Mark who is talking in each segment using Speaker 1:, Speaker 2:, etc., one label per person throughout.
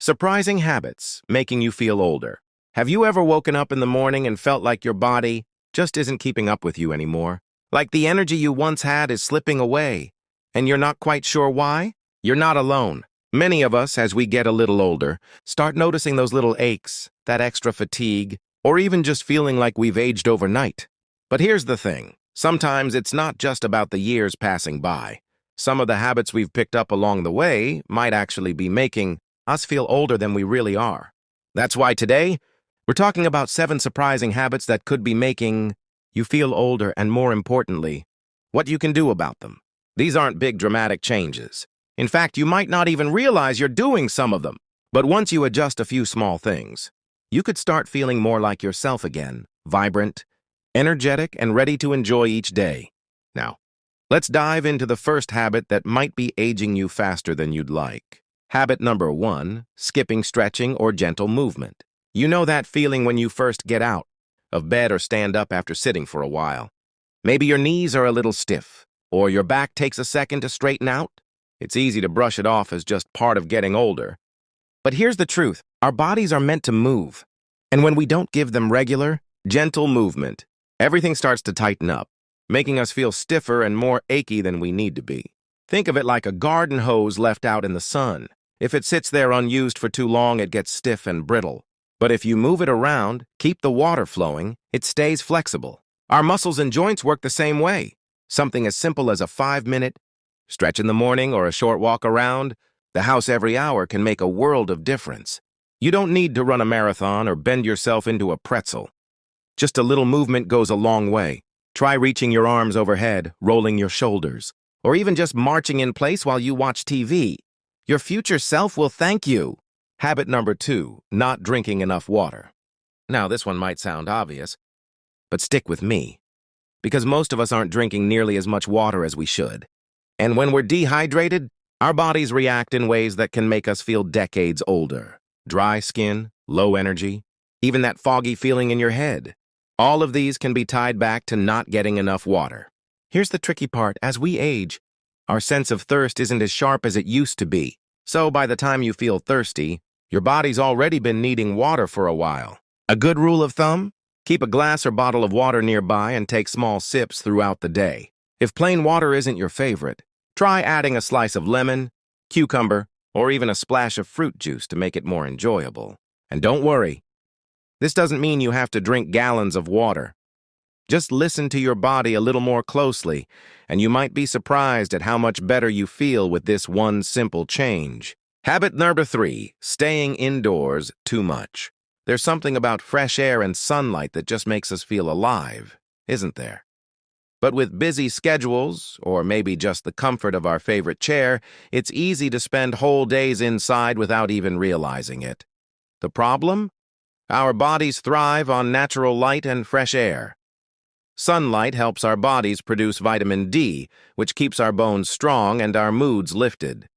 Speaker 1: Surprising habits making you feel older. Have you ever woken up in the morning and felt like your body just isn't keeping up with you anymore? Like the energy you once had is slipping away, and you're not quite sure why? You're not alone. Many of us, as we get a little older, start noticing those little aches, that extra fatigue, or even just feeling like we've aged overnight. But here's the thing. Sometimes it's not just about the years passing by. Some of the habits we've picked up along the way might actually be making us feel older than we really are. That's why today, we're talking about 7 surprising habits that could be making you feel older and, more importantly, what you can do about them. These aren't big dramatic changes. In fact, you might not even realize you're doing some of them. But once you adjust a few small things, you could start feeling more like yourself again, vibrant, energetic, and ready to enjoy each day. Now, let's dive into the first habit that might be aging you faster than you'd like. Habit number 1, skipping stretching or gentle movement. You know that feeling when you first get out of bed or stand up after sitting for a while. Maybe your knees are a little stiff, or your back takes a second to straighten out. It's easy to brush it off as just part of getting older. But here's the truth. Our bodies are meant to move. And when we don't give them regular, gentle movement, everything starts to tighten up, making us feel stiffer and more achy than we need to be. Think of it like a garden hose left out in the sun. If it sits there unused for too long, it gets stiff and brittle. But if you move it around, keep the water flowing, it stays flexible. Our muscles and joints work the same way. Something as simple as a 5-minute stretch in the morning or a short walk around the house every hour can make a world of difference. You don't need to run a marathon or bend yourself into a pretzel. Just a little movement goes a long way. Try reaching your arms overhead, rolling your shoulders, or even just marching in place while you watch TV. Your future self will thank you. Habit number 2, not drinking enough water. Now, this one might sound obvious, but stick with me, because most of us aren't drinking nearly as much water as we should. And when we're dehydrated, our bodies react in ways that can make us feel decades older. Dry skin, low energy, even that foggy feeling in your head. All of these can be tied back to not getting enough water. Here's the tricky part. As we age, our sense of thirst isn't as sharp as it used to be. So by the time you feel thirsty, your body's already been needing water for a while. A good rule of thumb? Keep a glass or bottle of water nearby and take small sips throughout the day. If plain water isn't your favorite, try adding a slice of lemon, cucumber, or even a splash of fruit juice to make it more enjoyable. And don't worry, this doesn't mean you have to drink gallons of water. Just listen to your body a little more closely, and you might be surprised at how much better you feel with this one simple change. Habit number 3, staying indoors too much. There's something about fresh air and sunlight that just makes us feel alive, isn't there? But with busy schedules, or maybe just the comfort of our favorite chair, it's easy to spend whole days inside without even realizing it. The problem? Our bodies thrive on natural light and fresh air. Sunlight helps our bodies produce vitamin D, which keeps our bones strong and our moods lifted.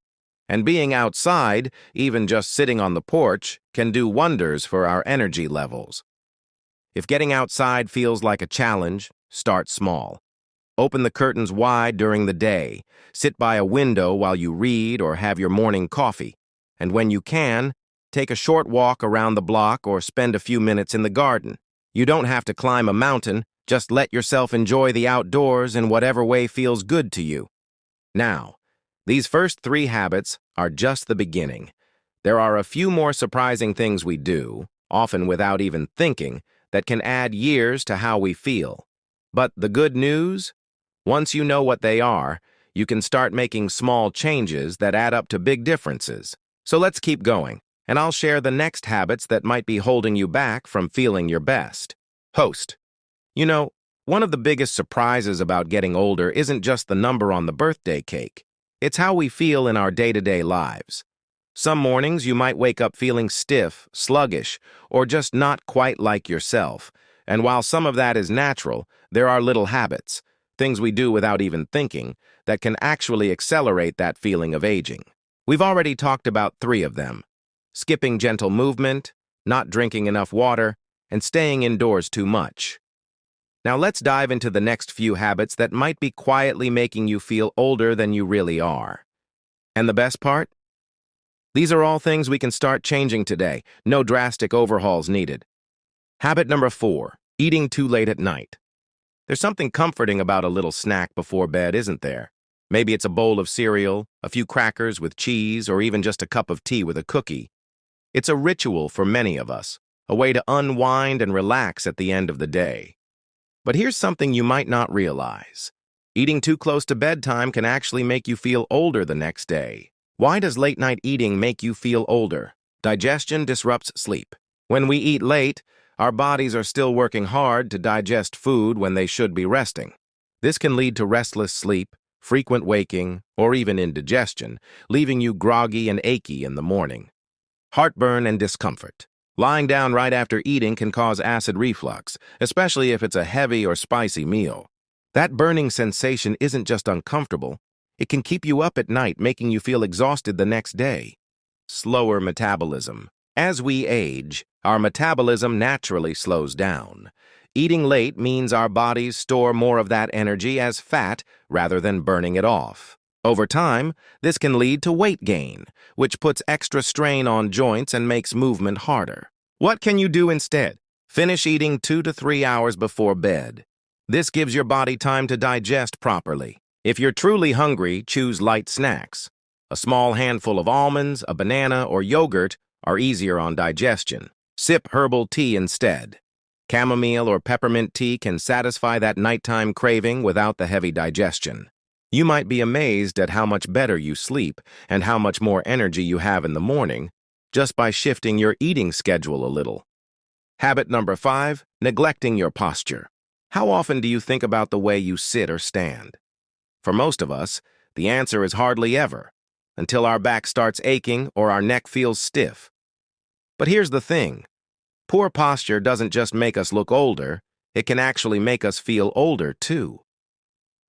Speaker 1: And being outside, even just sitting on the porch, can do wonders for our energy levels. If getting outside feels like a challenge, start small. Open the curtains wide during the day. Sit by a window while you read or have your morning coffee. And when you can, take a short walk around the block or spend a few minutes in the garden. You don't have to climb a mountain. Just let yourself enjoy the outdoors in whatever way feels good to you. Now, these first 3 habits are just the beginning. There are a few more surprising things we do, often without even thinking, that can add years to how we feel. But the good news? Once you know what they are, you can start making small changes that add up to big differences. So let's keep going, and I'll share the next habits that might be holding you back from feeling your best. Host. You know, one of the biggest surprises about getting older isn't just the number on the birthday cake. It's how we feel in our day-to-day lives. Some mornings you might wake up feeling stiff, sluggish, or just not quite like yourself. And while some of that is natural, there are little habits, things we do without even thinking, that can actually accelerate that feeling of aging. We've already talked about 3 of them: skipping gentle movement, not drinking enough water, and staying indoors too much. Now let's dive into the next few habits that might be quietly making you feel older than you really are. And the best part? These are all things we can start changing today. No drastic overhauls needed. Habit number 4, eating too late at night. There's something comforting about a little snack before bed, isn't there? Maybe it's a bowl of cereal, a few crackers with cheese, or even just a cup of tea with a cookie. It's a ritual for many of us, a way to unwind and relax at the end of the day. But here's something you might not realize. Eating too close to bedtime can actually make you feel older the next day. Why does late-night eating make you feel older? Digestion disrupts sleep. When we eat late, our bodies are still working hard to digest food when they should be resting. This can lead to restless sleep, frequent waking, or even indigestion, leaving you groggy and achy in the morning. Heartburn and discomfort. Lying down right after eating can cause acid reflux, especially if it's a heavy or spicy meal. That burning sensation isn't just uncomfortable, it can keep you up at night, making you feel exhausted the next day. Slower metabolism. As we age, our metabolism naturally slows down. Eating late means our bodies store more of that energy as fat rather than burning it off. Over time, this can lead to weight gain, which puts extra strain on joints and makes movement harder. What can you do instead? Finish eating 2 to 3 hours before bed. This gives your body time to digest properly. If you're truly hungry, choose light snacks. A small handful of almonds, a banana, or yogurt are easier on digestion. Sip herbal tea instead. Chamomile or peppermint tea can satisfy that nighttime craving without the heavy digestion. You might be amazed at how much better you sleep and how much more energy you have in the morning just by shifting your eating schedule a little. Habit number 5, neglecting your posture. How often do you think about the way you sit or stand? For most of us, the answer is hardly ever, until our back starts aching or our neck feels stiff. But here's the thing. Poor posture doesn't just make us look older, it can actually make us feel older too.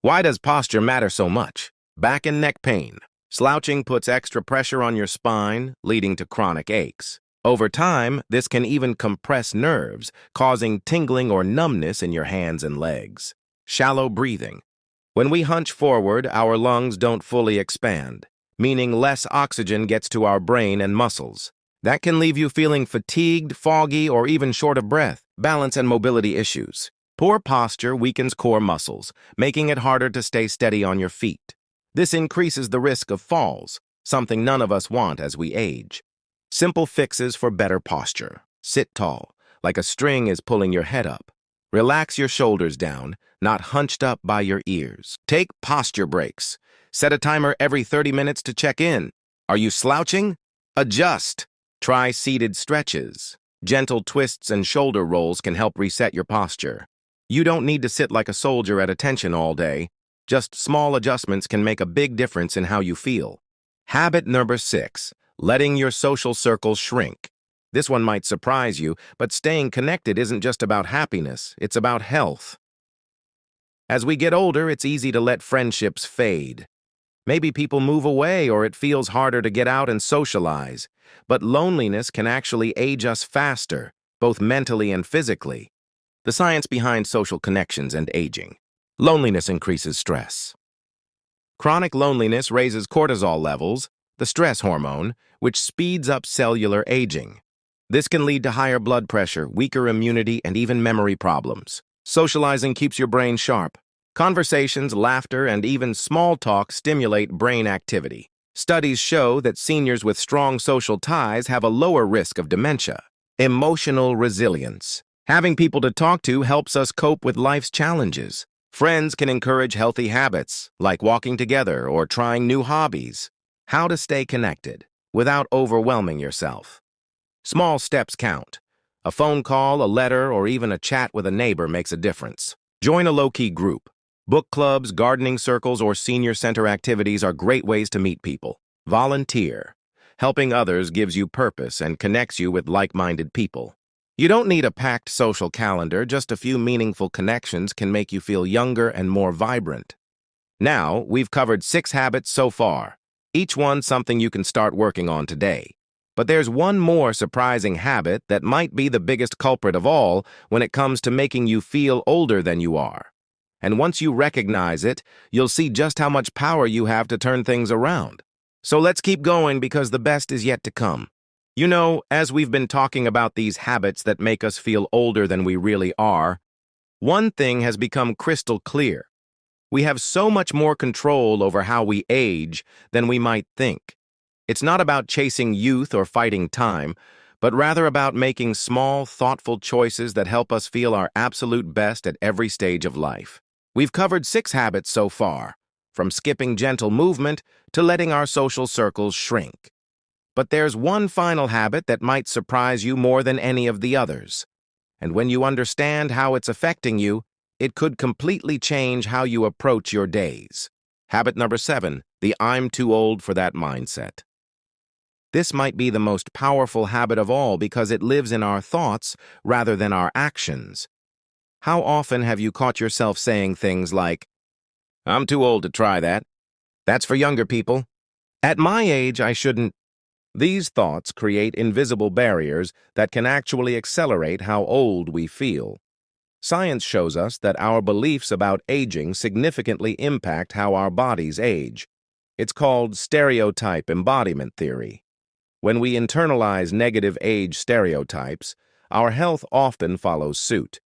Speaker 1: Why does posture matter so much? Back and neck pain. Slouching puts extra pressure on your spine, leading to chronic aches. Over time, this can even compress nerves, causing tingling or numbness in your hands and legs. Shallow breathing. When we hunch forward, our lungs don't fully expand, meaning less oxygen gets to our brain and muscles. That can leave you feeling fatigued, foggy, or even short of breath. Balance and mobility issues. Poor posture weakens core muscles, making it harder to stay steady on your feet. This increases the risk of falls, something none of us want as we age. Simple fixes for better posture. Sit tall, like a string is pulling your head up. Relax your shoulders down, not hunched up by your ears. Take posture breaks. Set a timer every 30 minutes to check in. Are you slouching? Adjust. Try seated stretches. Gentle twists and shoulder rolls can help reset your posture. You don't need to sit like a soldier at attention all day. Just small adjustments can make a big difference in how you feel. Habit number 6, letting your social circle shrink. This one might surprise you, but staying connected isn't just about happiness, it's about health. As we get older, it's easy to let friendships fade. Maybe people move away or it feels harder to get out and socialize. But loneliness can actually age us faster, both mentally and physically. The science behind social connections and aging. Loneliness increases stress. Chronic loneliness raises cortisol levels, the stress hormone, which speeds up cellular aging. This can lead to higher blood pressure, weaker immunity, and even memory problems. Socializing keeps your brain sharp. Conversations, laughter, and even small talk stimulate brain activity. Studies show that seniors with strong social ties have a lower risk of dementia. Emotional resilience. Having people to talk to helps us cope with life's challenges. Friends can encourage healthy habits, like walking together or trying new hobbies. How to stay connected without overwhelming yourself. Small steps count. A phone call, a letter, or even a chat with a neighbor makes a difference. Join a low-key group. Book clubs, gardening circles, or senior center activities are great ways to meet people. Volunteer. Helping others gives you purpose and connects you with like-minded people. You don't need a packed social calendar, just a few meaningful connections can make you feel younger and more vibrant. Now, we've covered 6 habits so far, each one something you can start working on today. But there's one more surprising habit that might be the biggest culprit of all when it comes to making you feel older than you are. And once you recognize it, you'll see just how much power you have to turn things around. So let's keep going because the best is yet to come. You know, as we've been talking about these habits that make us feel older than we really are, one thing has become crystal clear. We have so much more control over how we age than we might think. It's not about chasing youth or fighting time, but rather about making small, thoughtful choices that help us feel our absolute best at every stage of life. We've covered 6 habits so far, from skipping gentle movement to letting our social circles shrink. But there's one final habit that might surprise you more than any of the others. And when you understand how it's affecting you, it could completely change how you approach your days. Habit number 7, the I'm too old for that mindset. This might be the most powerful habit of all because it lives in our thoughts rather than our actions. How often have you caught yourself saying things like, "I'm too old to try that. That's for younger people. At my age, I shouldn't." These thoughts create invisible barriers that can actually accelerate how old we feel. Science shows us that our beliefs about aging significantly impact how our bodies age. It's called stereotype embodiment theory. When we internalize negative age stereotypes, our health often follows suit.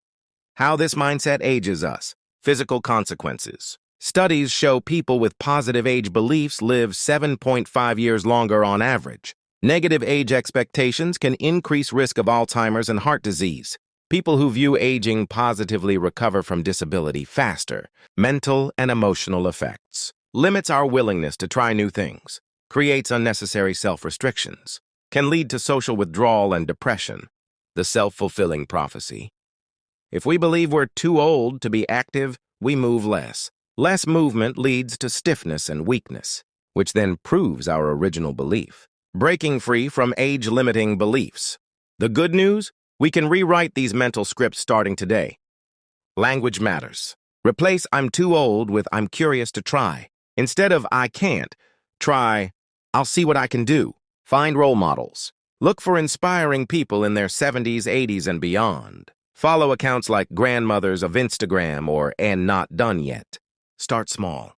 Speaker 1: How this mindset ages us. Physical consequences. Studies show people with positive age beliefs live 7.5 years longer on average. Negative age expectations can increase risk of Alzheimer's and heart disease. People who view aging positively recover from disability faster. Mental and emotional effects. Limits our willingness to try new things. Creates unnecessary self-restrictions. Can lead to social withdrawal and depression. The self-fulfilling prophecy. If we believe we're too old to be active, we move less. Less movement leads to stiffness and weakness, which then proves our original belief. Breaking free from age-limiting beliefs. The good news? We can rewrite these mental scripts starting today. Language matters. Replace "I'm too old" with "I'm curious to try." Instead of "I can't," try "I'll see what I can do." Find role models. Look for inspiring people in their 70s, 80s, and beyond. Follow accounts like Grandmothers of Instagram or And Not Done Yet. Start small.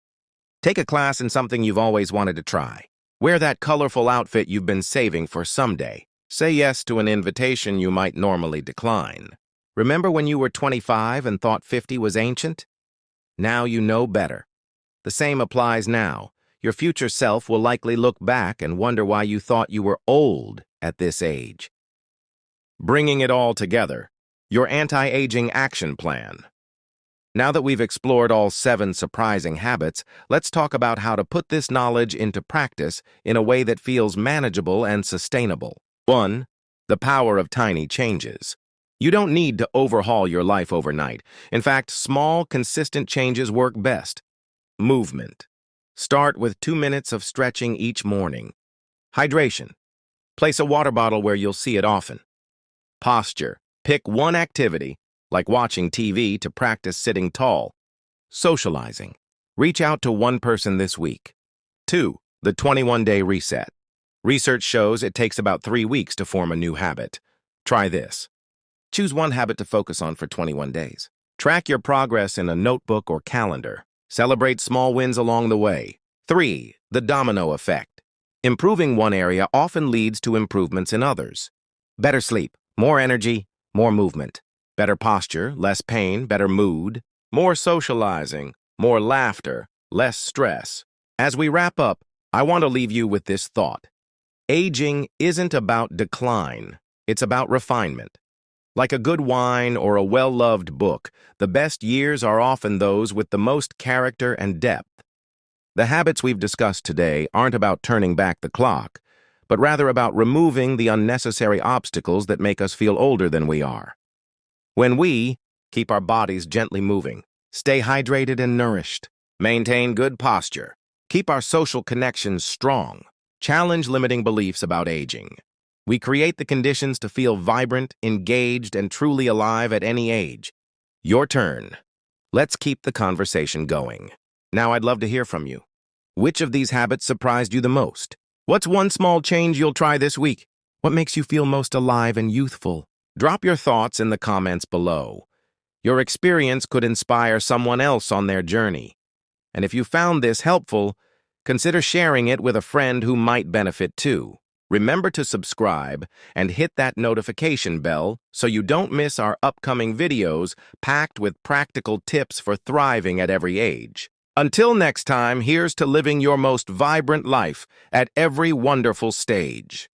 Speaker 1: Take a class in something you've always wanted to try. Wear that colorful outfit you've been saving for someday. Say yes to an invitation you might normally decline. Remember when you were 25 and thought 50 was ancient? Now you know better. The same applies now. Your future self will likely look back and wonder why you thought you were old at this age. Bringing it all together. Your anti-aging action plan. Now that we've explored all 7 surprising habits, let's talk about how to put this knowledge into practice in a way that feels manageable and sustainable. 1. The power of tiny changes. You don't need to overhaul your life overnight. In fact, small, consistent changes work best. Movement. Start with 2 minutes of stretching each morning. Hydration. Place a water bottle where you'll see it often. Posture. Pick one activity, like watching TV, to practice sitting tall. Socializing. Reach out to one person this week. 2. The 21-day reset. Research shows it takes about 3 weeks to form a new habit. Try this. Choose one habit to focus on for 21 days. Track your progress in a notebook or calendar. Celebrate small wins along the way. 3. The domino effect. Improving one area often leads to improvements in others. Better sleep, more energy, more movement. Better posture, less pain, better mood. More socializing, more laughter, less stress. As we wrap up, I want to leave you with this thought. Aging isn't about decline, it's about refinement. Like a good wine or a well-loved book, the best years are often those with the most character and depth. The habits we've discussed today aren't about turning back the clock, but rather about removing the unnecessary obstacles that make us feel older than we are. When we keep our bodies gently moving, stay hydrated and nourished, maintain good posture, keep our social connections strong, challenge limiting beliefs about aging, we create the conditions to feel vibrant, engaged, and truly alive at any age. Your turn. Let's keep the conversation going. Now I'd love to hear from you. Which of these habits surprised you the most? What's one small change you'll try this week? What makes you feel most alive and youthful? Drop your thoughts in the comments below. Your experience could inspire someone else on their journey. And if you found this helpful, consider sharing it with a friend who might benefit too. Remember to subscribe and hit that notification bell so you don't miss our upcoming videos packed with practical tips for thriving at every age. Until next time, here's to living your most vibrant life at every wonderful stage.